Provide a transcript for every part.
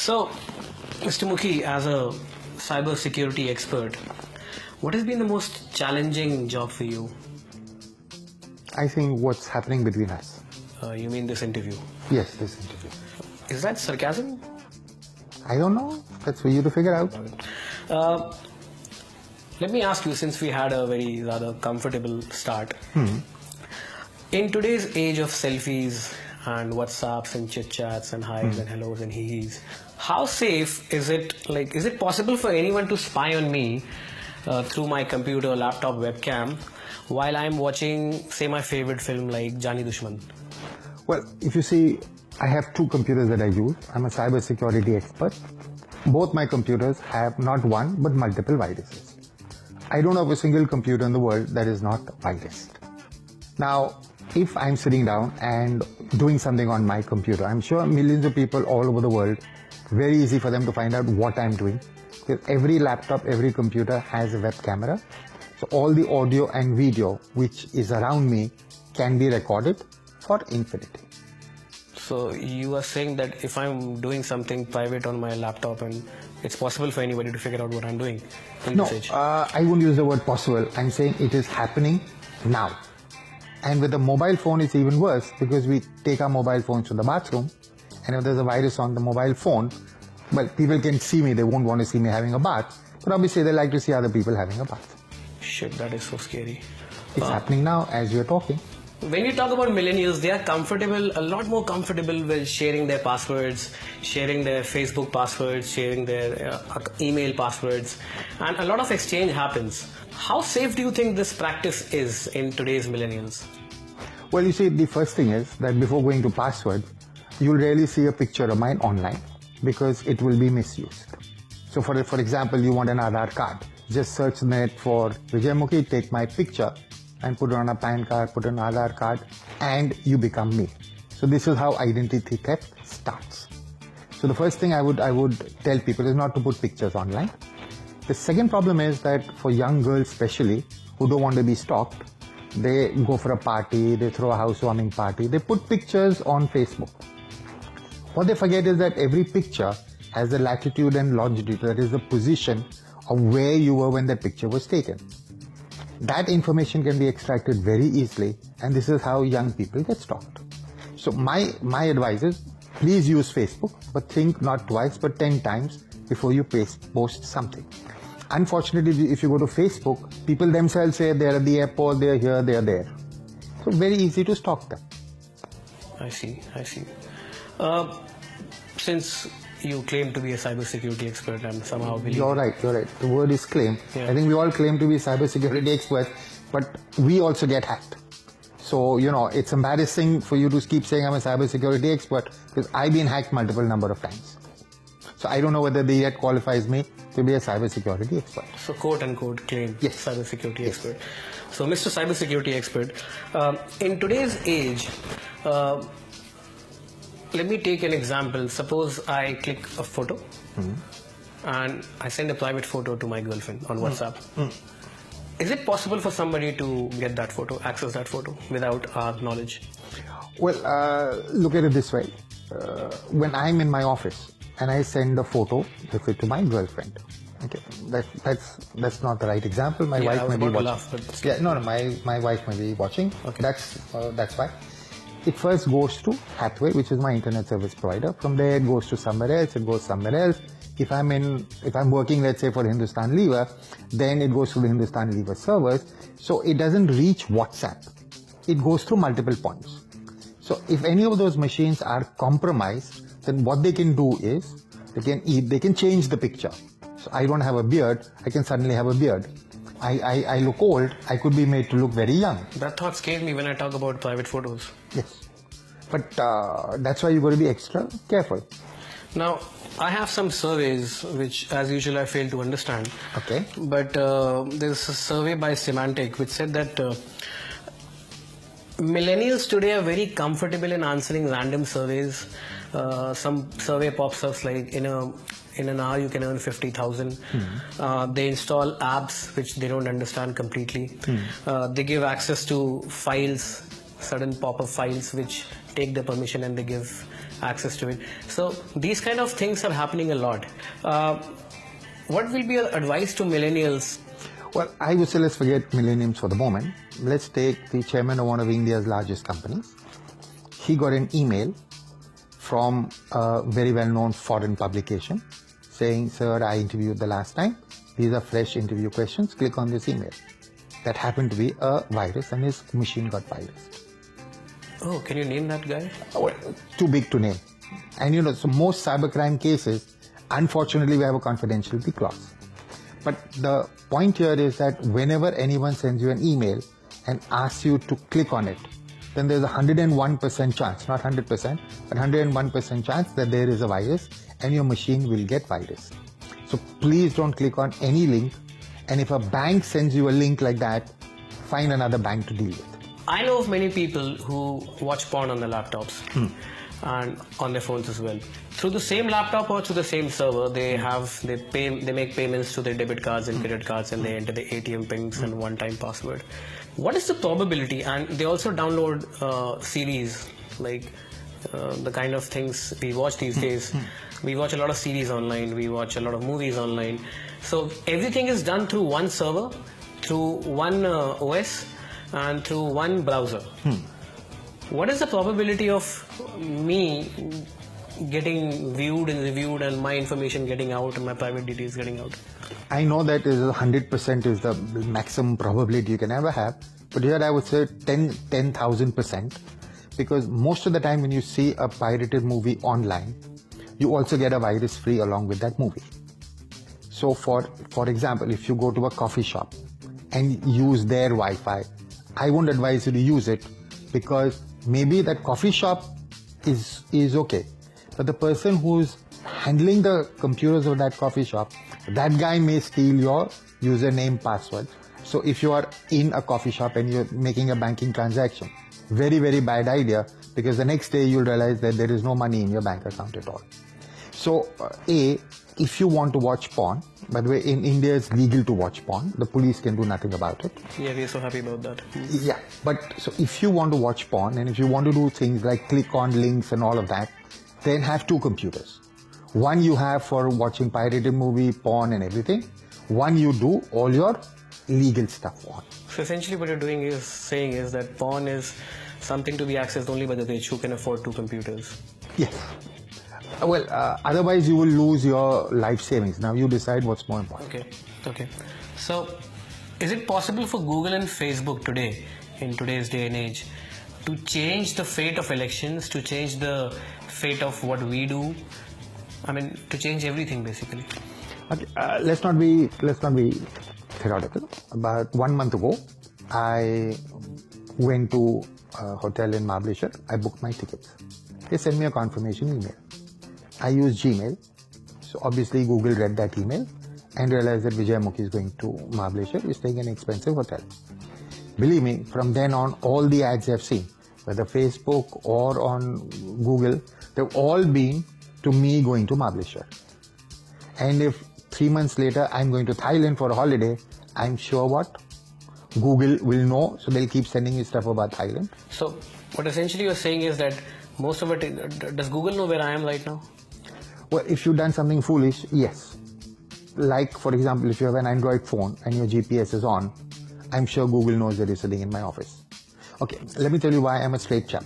So, Mr. Mukhi, as a cyber security expert, what has been the most challenging job for you? I think what's happening between us. You mean this interview? Yes, this interview. Is that sarcasm? I don't know. That's for you to figure out. Let me ask you, since we had a very rather comfortable start. In today's age of selfies and WhatsApps and chit chats and hi's and hellos and hee-hees, how safe is it? Like, is it possible for anyone to spy on me through my computer, laptop, webcam while I'm watching, say, my favorite film like Jani Dushman? Well, if you see, I have two computers that I use. I'm a cyber security expert. Both my computers have not one but multiple viruses. I don't have a single computer in the world that is not virused. Now, if I'm sitting down and doing something on my computer, I'm sure millions of people all over the world, very easy for them to find out what I'm doing. Because every laptop, every computer has a web camera. So all the audio and video which is around me can be recorded for infinity. So you are saying that if I'm doing something private on my laptop, and it's possible for anybody to figure out what I'm doing in No, this age? I wouldn't use the word possible. I'm saying it is happening now. And with the mobile phone, it's even worse because we take our mobile phones to the bathroom, and if there's a virus on the mobile phone, well, people can see me. They won't want to see me having a bath, but obviously they like to see other people having a bath. Shit, that is so scary. It's happening now as we're talking. When you talk about millennials, they are comfortable, a lot more comfortable with sharing their passwords, sharing their Facebook passwords, sharing their email passwords, and a lot of exchange happens. How safe do you think this practice is in today's millennials? Well, you see, the first thing is that before going to password, you'll rarely see a picture of mine online because it will be misused. So for example, you want an Aadhaar card. Just search the net for Vijay Mukhi, take my picture and put it on a PAN card, put an Aadhaar card, and you become me. So this is how identity theft starts. So the first thing I would tell people is not to put pictures online. The second problem is that for young girls especially, who don't want to be stalked, they go for a party, they throw a housewarming party, they put pictures on Facebook. What they forget is that every picture has the latitude and longitude, that is the position of where you were when that picture was taken. That information can be extracted very easily, and this is how young people get stalked. So my advice is, please use Facebook, but think not twice but 10 times before you post something. Unfortunately, if you go to Facebook, people themselves say they're at the airport, they're here, they're there. So very easy to stalk them. I see. Since you claim to be a cybersecurity expert and somehow believe... You're right. The word is claim. Yeah. I think we all claim to be cybersecurity experts, but we also get hacked. So, it's embarrassing for you to keep saying I'm a cybersecurity expert because I've been hacked multiple number of times. So I don't know whether they yet qualifies me to be a cybersecurity expert. So quote unquote claim cybersecurity expert. So Mr. Cybersecurity Expert, in today's age, let me take an example. Suppose I click a photo and I send a private photo to my girlfriend on WhatsApp. Is it possible for somebody to get that photo, access that photo without our knowledge? Well, look at it this way. When I'm in my office and I send a photo, let's say, to my girlfriend, okay, that's not the right example. My wife may be watching. My wife may be watching. Okay. That's why. It first goes to Hathway, which is my internet service provider. From there, it goes to somewhere else. It goes somewhere else. If I'm working, let's say, for Hindustan Lever, then it goes to the Hindustan Lever servers. So it doesn't reach WhatsApp. It goes through multiple points. So if any of those machines are compromised, then what they can do is they can change the picture. So I don't have a beard, I can suddenly have a beard. I look old, I could be made to look very young. That thought scares me when I talk about private photos. Yes. But that's why you've got to be extra careful. Now, I have some surveys which, as usual, I fail to understand. Okay. But there's a survey by Semantic which said that millennials today are very comfortable in answering random surveys. Some survey pops up like in an hour you can earn 50,000. They install apps which they don't understand completely. They give access to files certain pop-up files which take the permission and they give access to it. So these kind of things are happening a lot. What will be your advice to millennials? Well, I would say let's forget millennials for the moment. Let's take the chairman of one of India's largest companies. He got an email from a very well-known foreign publication saying, "Sir, I interviewed the last time. These are fresh interview questions. Click on this email." That happened to be a virus, and his machine got virused. Oh, can you name that guy? Well, too big to name. And so most cybercrime cases, unfortunately, we have a confidentiality clause. But the point here is that whenever anyone sends you an email and asks you to click on it, then there's a 101% chance, not 100%, but 101% chance that there is a virus and your machine will get virus. So please don't click on any link. And if a bank sends you a link like that, find another bank to deal with. I know of many people who watch porn on their laptops and on their phones as well. Through the same laptop or through the same server, they make payments to their debit cards and credit cards, and they enter the ATM pins and one-time password. What is the probability? And they also download series, like the kind of things we watch these days. We watch a lot of series online, we watch a lot of movies online. So everything is done through one server, through one OS, and through one browser. What is the probability of me getting viewed and reviewed and my information getting out and my private details getting out? I know that 100% is the maximum probability you can ever have, but here I would say 10,000%, because most of the time when you see a pirated movie online, you also get a virus free along with that movie. So for example, if you go to a coffee shop and use their Wi-Fi, I won't advise you to use it, because maybe that coffee shop is okay, but the person who's handling the computers of that coffee shop, that guy may steal your username, password. So if you are in a coffee shop and you're making a banking transaction, very, very bad idea, because the next day you'll realize that there is no money in your bank account at all. So if you want to watch porn, by the way, in India it's legal to watch porn. The police can do nothing about it. Yeah, we're so happy about that. Yeah, but so if you want to watch porn and if you want to do things like click on links and all of that, then have two computers. One you have for watching pirated movie, porn and everything. One you do all your legal stuff on. So essentially what you're saying is that porn is something to be accessed only by the rich who can afford two computers. Yes. Well, otherwise you will lose your life savings. Now you decide what's more important. Okay. So, is it possible for Google and Facebook today, in today's day and age, to change the fate of elections, to change the fate of what we do? I mean, to change everything basically. Okay, let's not be theoretical. About 1 month ago, I went to a hotel in Mahabaleshwar. I booked my tickets. They sent me a confirmation email. I used Gmail, so obviously Google read that email and realized that Vijay Mukhi is going to Mahabaleshwar, is staying in an expensive hotel. Believe me, from then on, all the ads I've seen, whether Facebook or on Google, they've all been to me going to Mahabaleshwar. And if 3 months later I'm going to Thailand for a holiday, I'm sure what? Google will know, so they'll keep sending me stuff about Thailand. So what essentially you're saying is that most of it, does Google know where I am right now? Well, if you've done something foolish, yes. Like, for example, if you have an Android phone and your GPS is on, I'm sure Google knows that you're sitting in my office. Okay, let me tell you why I'm a straight chap.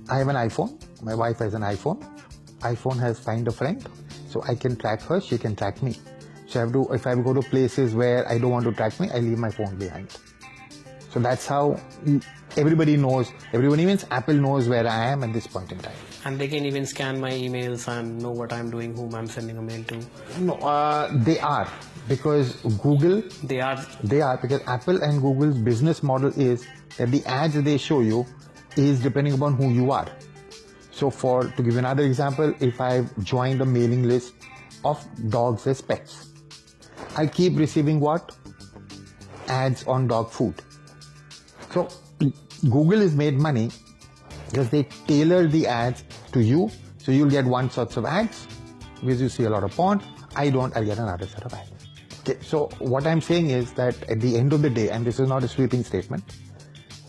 I have an iPhone. My wife has an iPhone. iPhone has Find a Friend, so I can track her, she can track me. So if I go to places where I don't want to track me, I leave my phone behind. So that's how everybody knows, everybody means Apple knows where I am at this point in time. And they can even scan my emails and know what I'm doing, whom I'm sending a mail to. No, they are, because Google... They are because Apple and Google's business model is that the ads they show you is depending upon who you are. So to give you another example, if I've joined a mailing list of dogs as pets, I'll keep receiving what? Ads on dog food. So Google has made money because they tailor the ads to you. So you'll get one sort of ads because you see a lot of porn. I don't, I'll get another set of ads. Okay, so what I'm saying is that at the end of the day, and this is not a sweeping statement,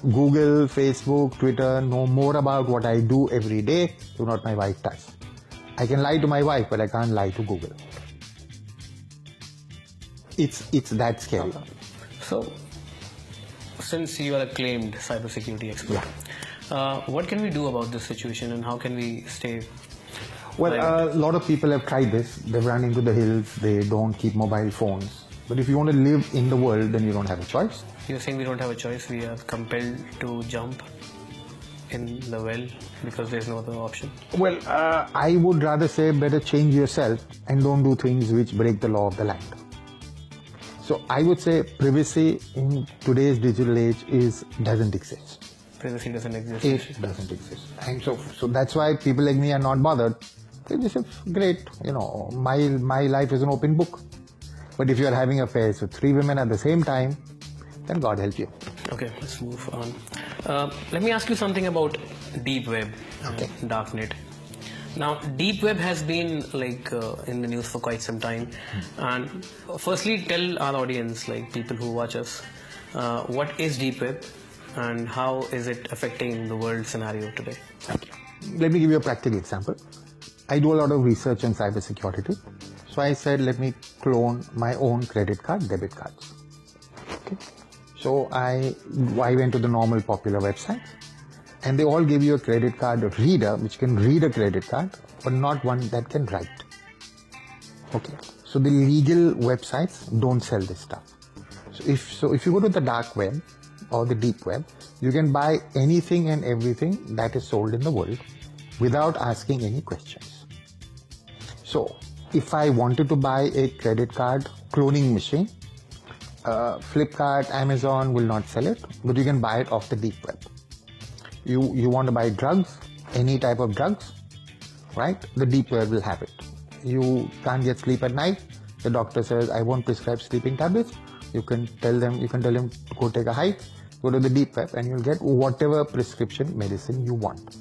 Google, Facebook, Twitter know more about what I do every day than what my wife does. I can lie to my wife, but I can't lie to Google. It's that scary. So, since you are a claimed cybersecurity expert, what can we do about this situation and how can we stay? Well, a lot of people have tried this. They've run into the hills. They don't keep mobile phones. But if you want to live in the world, then you don't have a choice. You're saying we don't have a choice. We are compelled to jump in the well because there's no other option. Well, I would rather say better change yourself and don't do things which break the law of the land. So I would say privacy in today's digital age doesn't exist. Privacy doesn't exist. It doesn't exist. And so that's why people like me are not bothered. They just say, great, my life is an open book. But if you're having affairs with 3 women at the same time, then God help you. Okay, let's move on. Let me ask you something about deep web, darknet. Now, deep web has been in the news for quite some time. And firstly, tell our audience, people who watch us, what is deep web and how is it affecting the world scenario today? Let me give you a practical example. I do a lot of research on cybersecurity. So I said, let me clone my own credit card, debit cards. Okay. So I went to the normal popular websites, and they all give you a credit card reader which can read a credit card, but not one that can write. Okay. So the legal websites don't sell this stuff. So if you go to the dark web or the deep web, you can buy anything and everything that is sold in the world without asking any questions. So if I wanted to buy a credit card cloning machine, Flipkart, Amazon will not sell it, but you can buy it off the deep web. You want to buy drugs, any type of drugs, right? The deep web will have it. You can't get sleep at night. The doctor says, I won't prescribe sleeping tablets. You can tell him to go take a hike, go to the deep web, and you'll get whatever prescription medicine you want.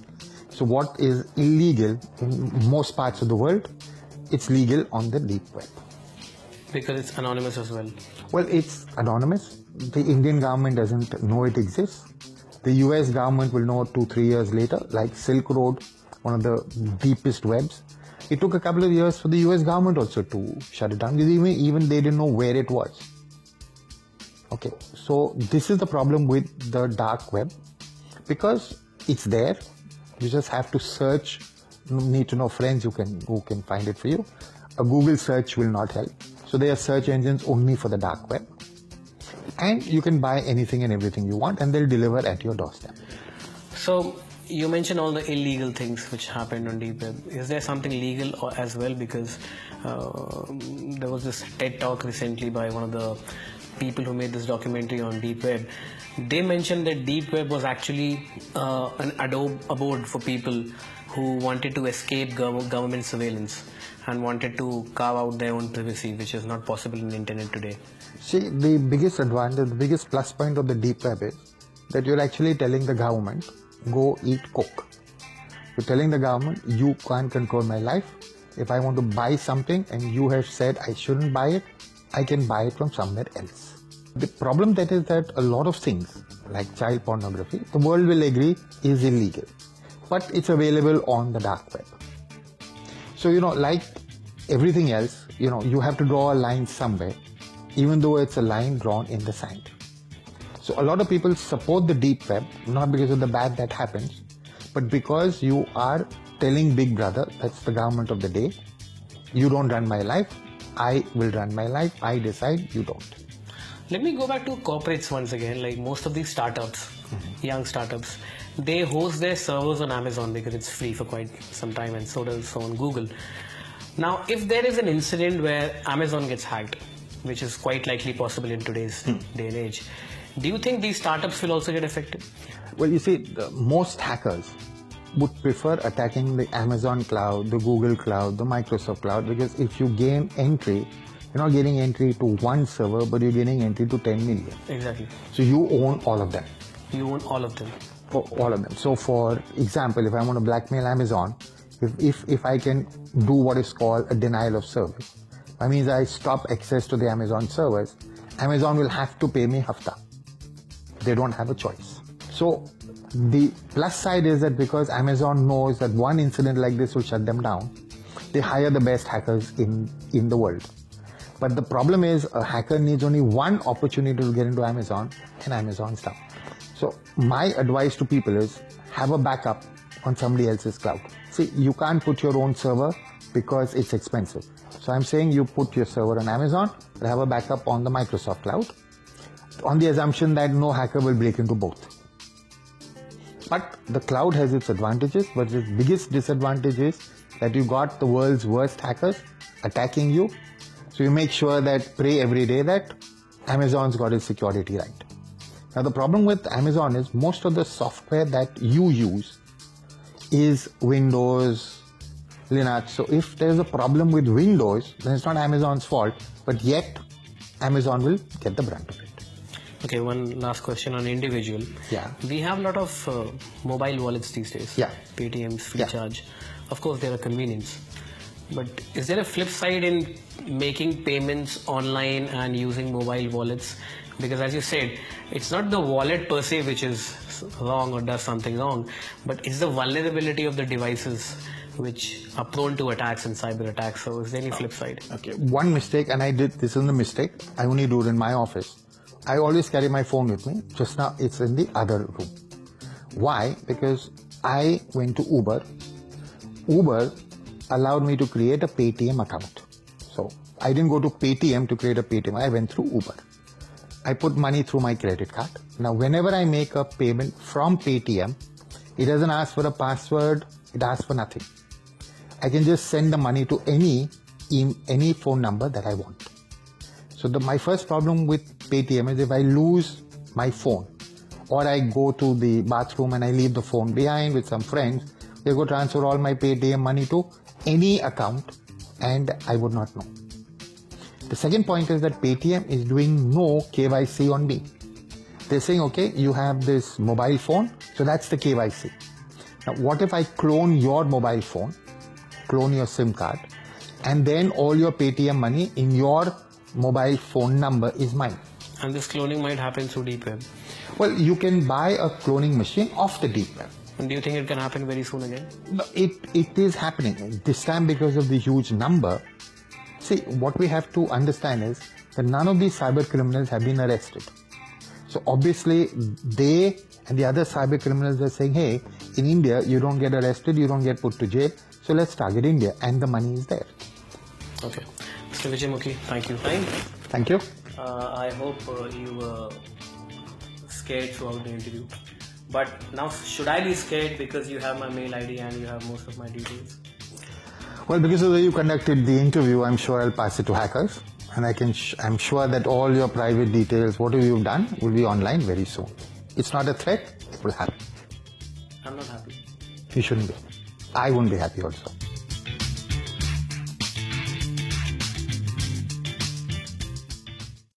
So what is illegal in most parts of the world, it's legal on the deep web. Because it's anonymous as well. Well, it's anonymous. The Indian government doesn't know it exists. The US government will know 2-3 years later, like Silk Road, one of the deepest webs. It took a couple of years for the US government also to shut it down, because even they didn't know where it was. Okay, so this is the problem with the dark web, because it's there. You just have to search. You need to know friends who can find it for you. A Google search will not help. So there are search engines only for the dark web. And you can buy anything and everything you want, and they'll deliver at your doorstep. So you mentioned all the illegal things which happened on deep web. Is there something legal as well? Because there was this TED talk recently by one of the people who made this documentary on deep web. They mentioned that deep web was actually an abode for people who wanted to escape government surveillance and wanted to carve out their own privacy, which is not possible in the internet today. See, the biggest advantage, the biggest plus point of the deep web is that you're actually telling the government, go eat coke. You're telling the government, you can't control my life. If I want to buy something and you have said I shouldn't buy it, I can buy it from somewhere else. The problem that is that a lot of things, like child pornography, the world will agree is illegal. But it's available on the dark web. So, like everything else, you have to draw a line somewhere, even though it's a line drawn in the sand. So a lot of people support the deep web, not because of the bad that happens, but because you are telling Big Brother, that's the government of the day, you don't run my life, I will run my life, I decide, you don't. Let me go back to corporates once again. Like most of these startups, young startups, they host their servers on Amazon because it's free for quite some time, and so does on Google. Now, if there is an incident where Amazon gets hacked, which is quite likely possible in today's day and age, do you think these startups will also get affected? Well, you see, most hackers would prefer attacking the Amazon cloud, the Google cloud, the Microsoft cloud, because if you gain entry, you're not getting entry to one server, but you're getting entry to 10 million. Exactly. So you own all of them. You own all of them. All of them. So for example, if I want to blackmail Amazon, if I can do what is called a denial of service, that means I stop access to the Amazon servers, Amazon will have to pay me hafta. They don't have a choice. So the plus side is that because Amazon knows that one incident like this will shut them down, they hire the best hackers in the world. But the problem is a hacker needs only one opportunity to get into Amazon and Amazon's down. So my advice to people is have a backup on somebody else's cloud. See, you can't put your own server because it's expensive. So I'm saying you put your server on Amazon, but have a backup on the Microsoft cloud on the assumption that no hacker will break into both. But the cloud has its advantages, but its biggest disadvantage is that you got the world's worst hackers attacking you. So you make sure that, pray every day that Amazon's got its security right. Now the problem with Amazon is most of the software that you use is Windows, Linux. So if there's a problem with Windows, then it's not Amazon's fault, but yet Amazon will get the brunt of it. Okay, one last question on individual. Yeah. We have a lot of mobile wallets these days. Yeah. Paytms, Freecharge. Of course, they're a convenience. But is there a flip side in making payments online and using mobile wallets? Because as you said, it's not the wallet per se which is wrong or does something wrong, but it's the vulnerability of the devices which are prone to attacks and cyber attacks. So is there any flip side? Okay, one mistake, and I did, this is the mistake, I only do it in my office. I always carry my phone with me. Just now it's in the other room. Why? Because I went to Uber. Uber allowed me to create a Paytm account. So I didn't go to Paytm to create a Paytm. I went through Uber. I put money through my credit card. Now whenever I make a payment from Paytm, it doesn't ask for a password. It asks for nothing. I can just send the money to any phone number that I want. So my first problem with Paytm is if I lose my phone or I go to the bathroom and I leave the phone behind with some friends, they go transfer all my Paytm money to any account and I would not know. The second point is that Paytm is doing no KYC on me. They're saying, okay, you have this mobile phone, so that's the KYC. Now, what if I clone your mobile phone, clone your SIM card, and then all your Paytm money in your mobile phone number is mine? And this cloning might happen through deep web. Well, you can buy a cloning machine off the deep web. And do you think it can happen very soon again? No, it is happening. This time because of the huge number. See, what we have to understand is that none of these cyber criminals have been arrested. So obviously they and the other cyber criminals are saying, hey, in India, you don't get arrested, you don't get put to jail. So let's target India, and the money is there. Okay. Mr. Vijay, thank you. Thank you. I hope you were scared throughout the interview. But now, should I be scared because you have my mail ID and you have most of my details? Well, because of the way you conducted the interview, I'm sure I'll pass it to hackers. And I'm sure that all your private details, whatever you've done, will be online very soon. It's not a threat, it will happen. I'm not happy. You shouldn't be. I won't be happy also.